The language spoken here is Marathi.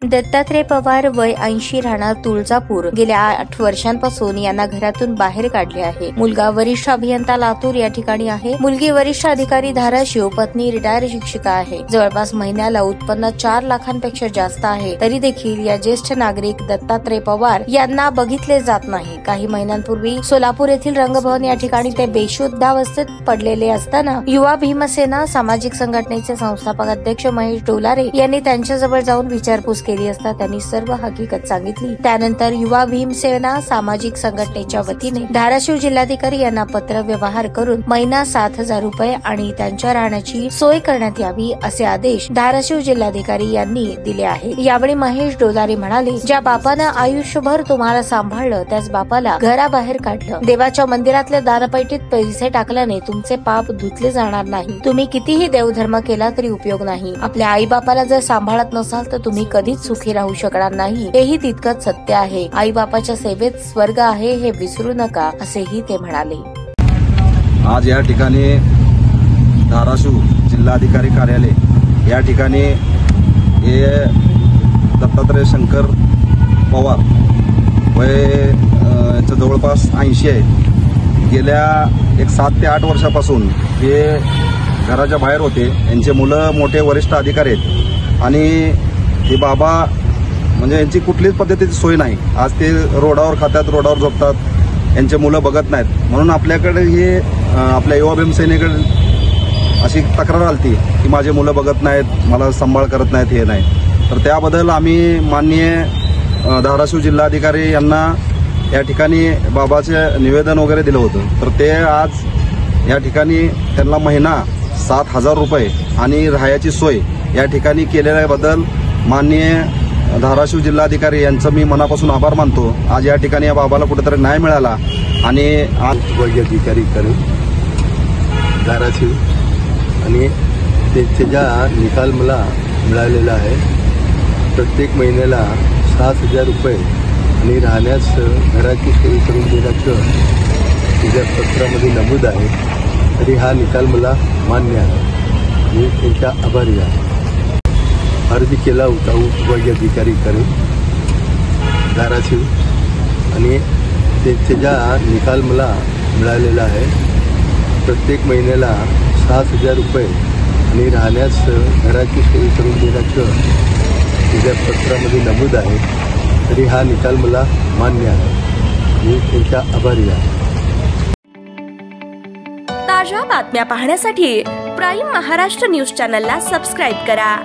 दत्तात्रय पवार वय 80 राहणार तुळजापूर गेल्या 8 वर्षांपासून यांना घरातून बाहेर काढले आहे। मुलगा वरिष्ठ अभियंता लातूर या ठिकाणी आहे। मुलगी वरिष्ठ अधिकारी धाराशिव, पत्नी रिटायर शिक्षिका आहे। जवळपास महिन्याला उत्पन्न 4 लाखांपेक्षा जास्त आहे। तरी देखील या ज्येष्ठ नागरिक दत्तात्रय पवार यांना बघितले जात नाही। काही महिन्यांपूर्वी सोलापूर येथील रंगभवन या ठिकाणी ते बेशुद्धावस्थेत पडलेले असताना युवा भीमसेना सामाजिक संघटनेचे संस्थापक अध्यक्ष महेश डोलारे यांनी त्यांच्याजवळ जाऊन विचारपूस केली असता त्यांनी सर्व हकीकत सांगितली। त्यानंतर युवा भीमसेना सामाजिक संघटनेच्या वतीने धाराशिव जिल्हाधिकारी यांना पत्र व्यवहार करून महिना 7,000 रुपये आणि त्यांच्या राहण्याची सोय करण्यात यावी असे आदेश धाराशिव जिल्हाधिकारी यांनी दिले आहेत। यावेळी महेश डोलारे म्हणाले, ज्या बापानं आयुष्यभर तुम्हाला सांभाळलं त्याच बापाला घराबाहेर काढलं। देवाच्या मंदिरातल्या दानपेटीत पैसे टाकल्याने तुमचे पाप धुतले जाणार नाही। तुम्ही कितीही देवधर्म केला तरी उपयोग नाही। आपल्या आई बापाला जर सांभाळत नसाल तर तुम्ही कधीच सुखी राहू शकणार नाही। हेही तितकंच सत्य आहे। आई बापाच्या सेवेत स्वर्ग आहे हे विसरू नका असेही ते म्हणाले। आज या ठिकाणी धाराशिव जिल्हाधिकारी कार्यालय या ठिकाणी हे दत्तात्रय शंकर पवार वय जवळपास 80 आहे। गेल्या 7 ते 8 वर्षापासून हे घराच्या बाहेर होते। यांचे मुलं मोठे वरिष्ठ अधिकारी आहेत आणि हे बाबा म्हणजे यांची कुठलीच पद्धतीची सोय नाही। आज ते रोडावर खातात, रोडावर झोपतात, यांचे मुलं बघत नाहीत। म्हणून आपल्याकडे हे आपल्या युवा भीमसेनेकडे अशी तक्रार आलती की माझे मुलं बघत नाहीत, मला सांभाळ करत नाहीत, हे नाही। तर त्याबद्दल आम्ही माननीय धाराशिव जिल्हाधिकारी यांना या ठिकाणी बाबाचे निवेदन वगैरे दिलं होतं। तर ते आज या ठिकाणी त्यांना महिना 7,000 रुपये आणि राहायची सोय या ठिकाणी केलेल्याबद्दल माननीय धाराशिव जिल्हाधिकारी यांचं मी मनापासून आभार मानतो। आज या ठिकाणी या बाबाला कुठेतरी न्याय मिळाला आणि आज अधिकारी करून धाराशिव आणि त्याचे ज्या निकाल मला मिळालेला आहे प्रत्येक महिन्याला 7,000 रुपये आणि राहण्यास घराची सोय करून देण्याचं तुझ्या पत्रामध्ये नमूद आहे। तरी हा निकाल मला मान्य आहे। मी त्यांच्या आभारी आहे। अर्ज केला होता उपविभागीय करून धाराशिव आणि त्याचे ज्या निकाल मला मिळालेला आहे प्रत्येक महिन्याला 7,000 रुपये आणि राहण्यास घराची सोय करून देण्याचं तुझ्या पत्रामध्ये नमूद आहे। तरी हा निकाल मला मान्य आहे। मी त्यांच्या आभारी आहे। ताज्या बातम्या पाहण्यासाठी प्राईम महाराष्ट्र न्यूज चॅनलला सबस्क्राईब करा।